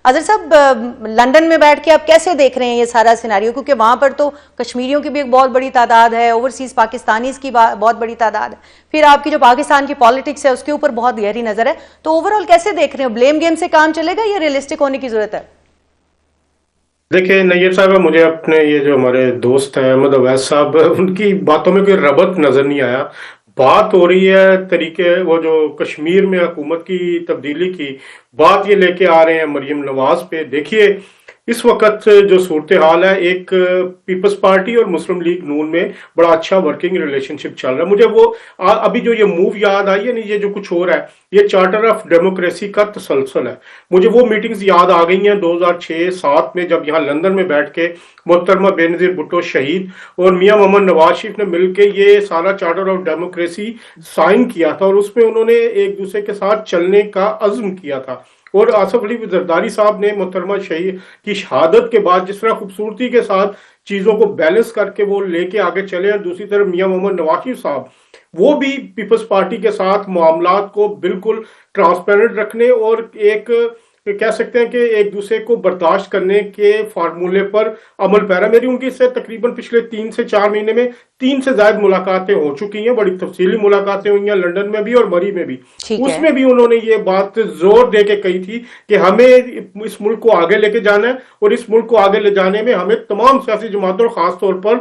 अजहर साहब, लंदन में बैठ के आप कैसे देख रहे हैं ये सारा सिनारियो, क्योंकि वहां पर तो कश्मीरियों की भी एक बहुत बड़ी तादाद है, ओवरसीज पाकिस्तानीज की बहुत बड़ी तादाद है, फिर आपकी जो पाकिस्तान की पॉलिटिक्स है उसके ऊपर बहुत गहरी नजर है, तो ओवरऑल कैसे देख रहे हो? ब्लेम गेम से काम चलेगा या रियलिस्टिक होने की जरूरत है? देखिए नैयब साहब, मुझे अपने ये जो हमारे दोस्त हैं अहमद अवैस साहब, उनकी बातों में कोई रबत नजर नहीं आया। बात हो रही है तरीके, वो जो कश्मीर में हुकूमत की तब्दीली की बात ये लेके आ रहे हैं मरियम नवाज पे। देखिए इस वक्त जो सूरत हाल है, एक पीपल्स पार्टी और मुस्लिम लीग नून में बड़ा अच्छा वर्किंग रिलेशनशिप चल रहा है। मुझे वो अभी जो ये मूव याद आई है ना, ये जो कुछ हो रहा है, ये चार्टर ऑफ डेमोक्रेसी का तसलसल है। मुझे वो मीटिंग्स याद आ गई हैं 2006-07 में, जब यहाँ लंदन में बैठ के मोहतरमा बेनजीर भुट्टो शहीद और मियां मोहम्मद नवाज शरीफ ने मिलकर ये सारा चार्टर ऑफ डेमोक्रेसी साइन किया था, और उसमें उन्होंने एक दूसरे के साथ चलने का अज़्म किया था। और आसफ अली जरदारी साहब ने मोहतरमा शहीद की शहादत के बाद जिस तरह खूबसूरती के साथ चीजों को बैलेंस करके वो लेके आगे चले, और दूसरी तरफ मियां मोहम्मद नवाज शरीफ साहब वो भी पीपल्स पार्टी के साथ मामलात को बिल्कुल ट्रांसपेरेंट रखने और एक कह सकते हैं कि एक दूसरे को बर्दाश्त करने के फार्मूले पर अमल पैरा। मेरी उनकी इससे तकरीबन पिछले 3 से 4 महीने में 3 से ज्यादा मुलाकातें हो चुकी हैं, बड़ी तफसीली मुलाकातें हुई हैं, लंदन में भी और मरी में भी। उसमें भी उन्होंने ये बात जोर दे के कही थी कि हमें इस मुल्क को आगे लेके जाना है, और इस मुल्क को आगे ले जाने में हमें तमाम सियासी जमातों और खासतौर पर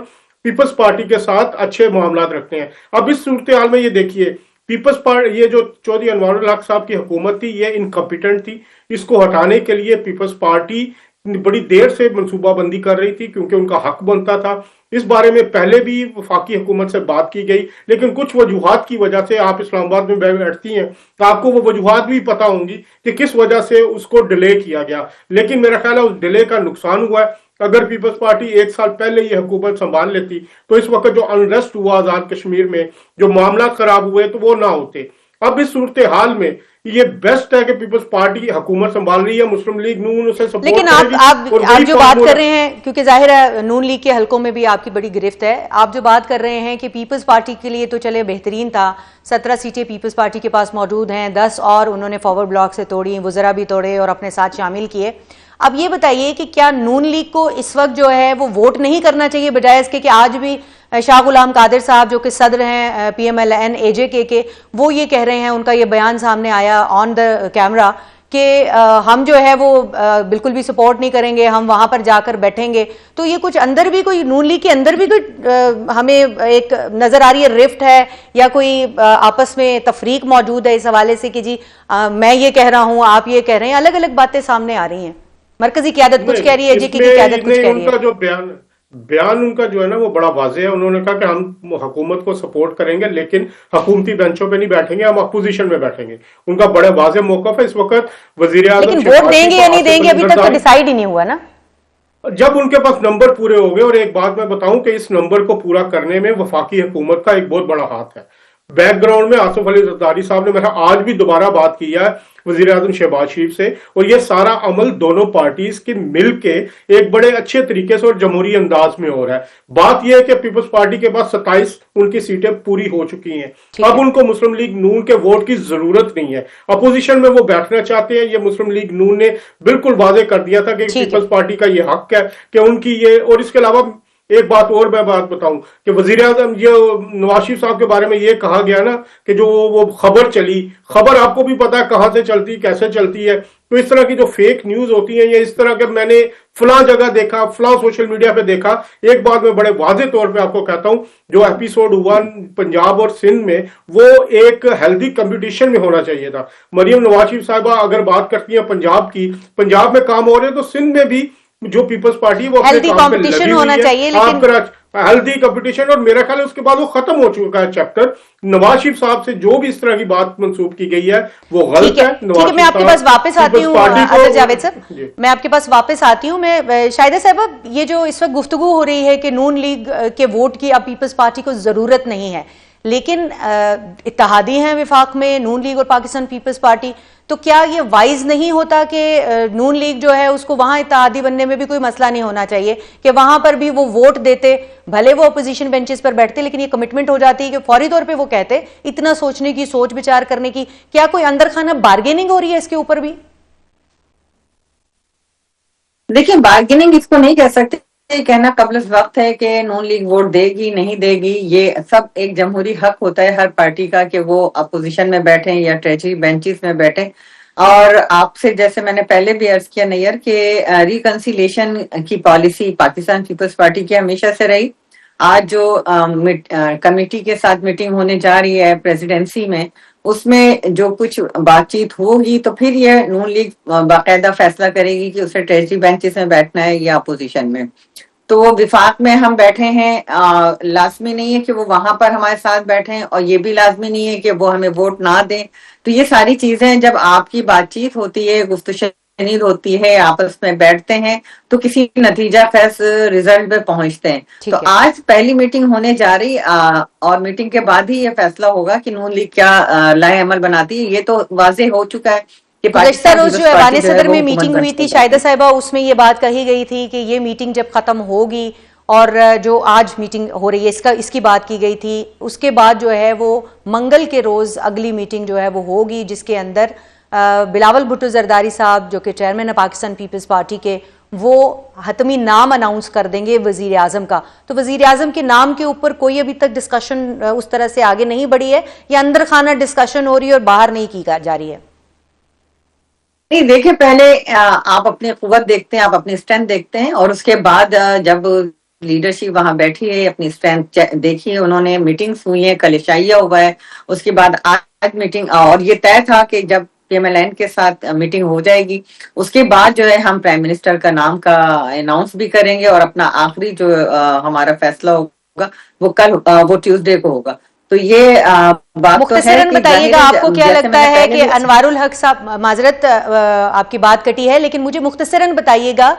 पीपल्स पार्टी के साथ अच्छे मामलात रखते हैं। अब इस सूरत हाल में ये देखिए, पीपल्स पार्टी, ये जो चौधरी अनवारुल हक साहब की हुकूमत थी, ये इनकम्पिटेंट थी। इसको हटाने के लिए पीपल्स पार्टी बड़ी देर से मनसूबाबंदी कर रही थी, क्योंकि उनका हक बनता था। इस बारे में पहले भी वफाकी हुकूमत से बात की गई, लेकिन कुछ वजूहात की वजह से, आप इस्लामाबाद में बैठती हैं तो आपको वो वजूहात भी पता होंगी कि किस वजह से उसको डिले किया गया। लेकिन मेरा ख्याल है उस डिले का नुकसान हुआ है। अगर पीपल्स पार्टी 1 साल पहले ये हुकूमत संभाल लेती तो इस वक्त जो अनरेस्ट हुआ आजाद कश्मीर में, जो मामला खराब हुए, तो वो ना होते। अब इस सूरत हाल में ये बेस्ट है कि पीपल्स पार्टी हुकूमत संभाल रही है, मुस्लिम लीग नून उसे सपोर्ट लेकिन आप जो बात कर रहे हैं, क्योंकि जाहिर है नून लीग के हलकों में भी आपकी बड़ी गिरफ्त है, आप जो बात कर रहे हैं कि पीपल्स पार्टी के लिए तो चले बेहतरीन था, 17 सीटें पीपल्स पार्टी के पास मौजूद हैं, 10 और उन्होंने फॉरवर्ड ब्लॉक से तोड़ी, वुज़रा भी तोड़े और अपने साथ शामिल किए। अब ये बताइए कि क्या नून लीग को इस वक्त जो है वो वोट नहीं करना चाहिए, बजाय इसके कि आज भी शाह गुलाम कादिर साहब जो कि सदर हैं PMLN AJK के, वो ये कह रहे हैं, उनका ये बयान सामने आया ऑन द कैमरा कि हम जो है वो बिल्कुल भी सपोर्ट नहीं करेंगे, हम वहां पर जाकर बैठेंगे। तो ये कुछ अंदर भी कोई नून लीग के अंदर भी कोई हमें एक नजर आ रही है रिफ्ट है, या कोई आपस में तफरीक मौजूद है इस हवाले से कि जी मैं ये कह रहा हूं, आप ये कह रहे हैं, अलग अलग बातें सामने आ रही हैं। मरकजी क़यादत कुछ कह रही है, JK की क़यादत कुछ कह रही है। उनका जो बयान उनका जो है ना वो बड़ा वाज़ेह है। उन्होंने कहा कि हम हुकूमत को सपोर्ट करेंगे, लेकिन हुकूमती बेंचों पे नहीं बैठेंगे, हम अपोजिशन में बैठेंगे। उनका बड़ा वाज़ेह मौक़िफ़ है। इस वक्त वज़ीर आज़म, लेकिन वोट देंगे या नहीं देंगे अभी तक तो डिसाइड ही नहीं हुआ ना। जब उनके पास नंबर पूरे हो गए, और एक बात मैं बताऊं कि इस नंबर को पूरा करने में वफाकी हुकूमत का एक बहुत बड़ा हाथ है। बैकग्राउंड में आसिफ अली जरदारी साहब ने मेरा आज भी दोबारा बात की है वजीर आजम शहबाज शरीफ से, और ये सारा अमल दोनों पार्टीज के मिलके एक बड़े अच्छे तरीके से और जमहूरी अंदाज में हो रहा है। बात यह है कि पीपल्स पार्टी के पास 27 उनकी सीटें पूरी हो चुकी हैं। अब उनको मुस्लिम लीग नून के वोट की जरूरत नहीं है। अपोजिशन में वो बैठना चाहते हैं। ये मुस्लिम लीग नून ने बिल्कुल वाजे कर दिया था कि पीपल्स पार्टी का ये हक है कि उनकी ये, और इसके अलावा एक बात और मैं बात बताऊं कि वजीर आजम ये नवाज शरीफ साहब के बारे में ये कहा गया ना कि जो वो खबर चली, खबर आपको भी पता है कहां से चलती, कैसे चलती है। तो इस तरह की जो फेक न्यूज होती है, ये इस तरह के मैंने फलां जगह देखा, फलां सोशल मीडिया पे देखा। एक बात मैं बड़े वादे तौर पे आपको कहता हूं, जो एपिसोड हुआ पंजाब और सिंध में, वो एक हेल्दी कंपटीशन में होना चाहिए था। मरियम नवाज शरीफ साहिबा अगर बात करती है पंजाब की, पंजाब में काम हो रहे हैं, तो सिंध में भी जो पीपल्स पार्टी वो हेल्दी कंपटीशन होना चाहिए, लेकिन हेल्दी कंपटीशन। और मेरा ख्याल है उसके बाद वो खत्म हो चुका है चैप्टर। नवाज शरीफ साहब से जो भी इस तरह की बात मंसूब की गई है वो गलत है। ठीक है, मैं आपके पास वापस आती हूँ जावेद साहब, मैं आपके पास वापस आती हूँ। मैं शाहिदा साहब, ये जो इस वक्त गुफ्तगू हो रही है कि नून लीग के वोट की अब पीपल्स पार्टी को जरूरत नहीं है, लेकिन इत्तेहादी हैं विफाक में नून लीग और पाकिस्तान पीपल्स पार्टी, तो क्या ये वाइज नहीं होता कि नून लीग जो है उसको वहां इत्तेहादी बनने में भी कोई मसला नहीं होना चाहिए, कि वहां पर भी वो वोट देते, भले वो अपोजिशन बेंचेस पर बैठते, लेकिन ये कमिटमेंट हो जाती है कि फौरी तौर पे वो कहते, इतना सोचने की, सोच विचार करने की। क्या कोई अंदर खाना बार्गेनिंग हो रही है इसके ऊपर भी? देखिए, बार्गेनिंग इसको नहीं कह सकते। ये कहना कबल वक्त है कि नून लीग वोट देगी नहीं देगी, ये सब एक जमहूरी हक होता है हर पार्टी का कि वो अपोजिशन में बैठे या ट्रेजरी बेंचेस में बैठे। और आपसे जैसे मैंने पहले भी अर्ज किया नैयर कि रिकंसिलेशन की पॉलिसी पाकिस्तान पीपल्स पार्टी की हमेशा से रही। आज जो कमेटी के साथ मीटिंग होने जा रही है प्रेसिडेंसी में, उसमें जो कुछ बातचीत होगी तो फिर ये नून लीग बाकायदा फैसला करेगी कि उसे ट्रेजरी बेंचेस में बैठना है या अपोजिशन में। तो वो विफाक में हम बैठे हैं, लाजमी नहीं है कि वो वहां पर हमारे साथ बैठे हैं, और ये भी लाजमी नहीं है कि वो हमें वोट ना दें। तो ये सारी चीजें जब आपकी बातचीत होती है, गुफ्तगू होती है, आपस में बैठते हैं, तो किसी नतीजा फैस रिजल्ट पे पहुंचते हैं। तो आज पहली मीटिंग होने जा रही, और मीटिंग के बाद ही ये फैसला होगा कि नून लीग क्या लाए अमल बनाती है। ये तो वाजे हो चुका है कि गुज़श्ता रोज जो ऐवान सदर में मीटिंग हुई थी शाहिदा साहिबा, उसमें ये बात कही गई थी कि ये मीटिंग जब खत्म होगी, और जो आज मीटिंग हो रही है इसकी बात की गई थी, उसके बाद जो है वो मंगल के रोज अगली मीटिंग जो है वो होगी, जिसके अंदर बिलावल भुट्टो जरदारी साहब जो कि चेयरमैन है पाकिस्तान पीपल्स पार्टी के, वो हतमी नाम अनाउंस कर देंगे वजीर आजम का। तो वजीर आजम के नाम के ऊपर कोई अभी तक डिस्कशन उस तरह से आगे नहीं बढ़ी है, या अंदर खाना डिस्कशन हो रही है और बाहर नहीं की जा रही है? नहीं, देखिए, पहले आप अपनी कुव्वत देखते हैं, आप अपनी स्ट्रेंथ देखते हैं, और उसके बाद जब लीडरशिप वहां बैठी है, अपनी स्ट्रेंथ देखिए, उन्होंने मीटिंग्स हुई है, कल इशाइया हुआ है, उसके बाद आज मीटिंग, और ये तय था कि जब PMLN के साथ मीटिंग हो जाएगी उसके बाद जो है हम प्राइम मिनिस्टर का नाम का अनाउंस भी करेंगे, और अपना आखिरी जो हमारा फैसला होगा वो कल वो ट्यूसडे को होगा। तो ये बात मुख्तसरन बताइएगा, आपको क्या लगता है कि अनवारुल हक साहब, माजरत आपकी बात कटी है, लेकिन मुझे मुख्तसरन बताइएगा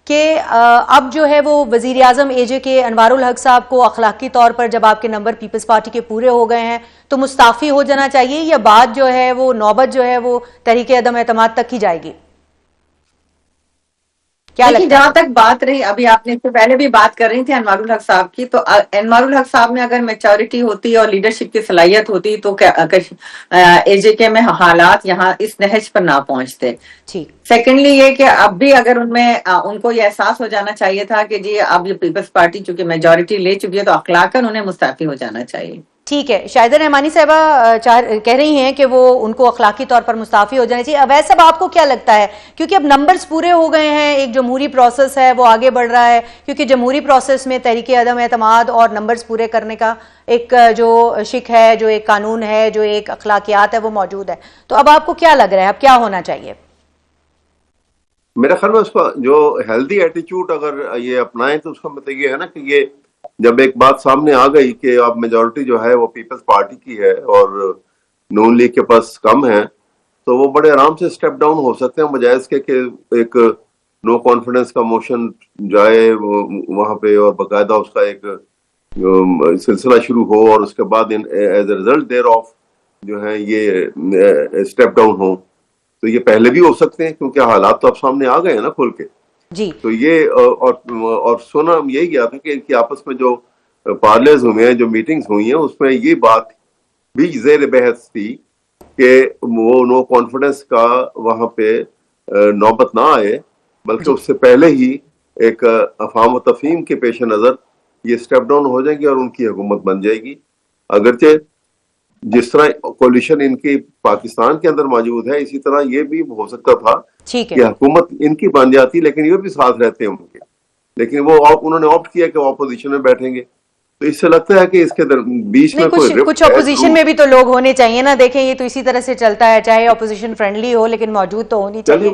कि अब जो है वो वजीर आजम AJ के अनवारुल हक साहब को अखलाकी तौर पर जब आपके नंबर पीपल्स पार्टी के पूरे हो गए हैं तो मुस्ताफी हो जाना चाहिए, या बात जो है वो नौबत जो है वो तहरीक अदम एतमाद तक ही जाएगी? क्या लगता है? जहां तक बात रही, अभी आपने इससे पहले भी बात कर रही थी अनवारुल हक साहब की, तो अनवारुल हक साहब में अगर मैच्योरिटी होती और लीडरशिप की सलाहियत होती तो AJK में हालात यहाँ इस नहज पर ना पहुंचते। सेकेंडली ये कि अब भी अगर उनमें उनको ये एहसास हो जाना चाहिए था कि जी अब ये पीपल्स पार्टी चूंकि मेजोरिटी ले चुकी है तो अखलाकन उन्हें मुस्ताफी हो जाना चाहिए। ठीक है, शाहिदा रहमानी साहिबा कह रही हैं कि वो उनको अखलाकी तौर पर मुस्ताफी हो जानी चाहिए। अवैस साहब, आपको क्या लगता है? क्योंकि अब नंबर्स पूरे हो गए हैं, एक जमहूरी प्रोसेस है वो आगे बढ़ रहा है, क्योंकि जमहूरी प्रोसेस में तहरीक अदम एतमाद और नंबर्स पूरे करने का एक जो शिक है, जो एक कानून है, जो एक अखलाकियात है वो मौजूद है। तो अब आपको क्या लग रहा है, अब क्या होना चाहिए? मेरा ख्याल में उसका जो हेल्दी एटीट्यूड अगर ये अपनाएं तो उसका मतलब ये है ना कि ये जब एक बात सामने आ गई कि अब मेजोरिटी जो है वो पीपल्स पार्टी की है और नून लीग के पास कम है, तो वो बड़े आराम से स्टेप डाउन हो सकते हैं, बजाय इसके कि एक नो कॉन्फिडेंस का मोशन जाए वहां पे और बाकायदा उसका एक सिलसिला शुरू हो, और उसके बाद as a result there of जो है ये स्टेप डाउन हो। तो ये पहले भी हो सकते हैं क्योंकि हालात तो अब सामने आ गए हैं ना खुल के जी। तो ये और सुना यही गया था कि इनकी आपस में जो पार्लेज हुए हैं, जो मीटिंग्स हुई हैं, उसमें ये बात भी जेर बहस थी कि वो नो कॉन्फिडेंस का वहां पे नौबत ना आए, बल्कि उससे पहले ही एक अफाम व तफहीम के पेश नजर ये स्टेप डाउन हो जाएगी और उनकी हुकूमत बन जाएगी। अगरचे जिस तरह कोलिशन इनकी पाकिस्तान के अंदर मौजूद है, इसी तरह ये भी हो सकता था कि हुकूमत इनकी बन जाती, लेकिन ये भी साथ रहते हैं उनके, लेकिन वो उन्होंने ऑप्ट किया कि वो अपोजिशन में बैठेंगे। तो इससे लगता है कि इसके बीच में कुछ अपोजिशन में भी तो लोग होने चाहिए ना। देखें, ये तो इसी तरह से चलता है, चाहे अपोजिशन फ्रेंडली हो लेकिन मौजूद तो होनी चाहिए।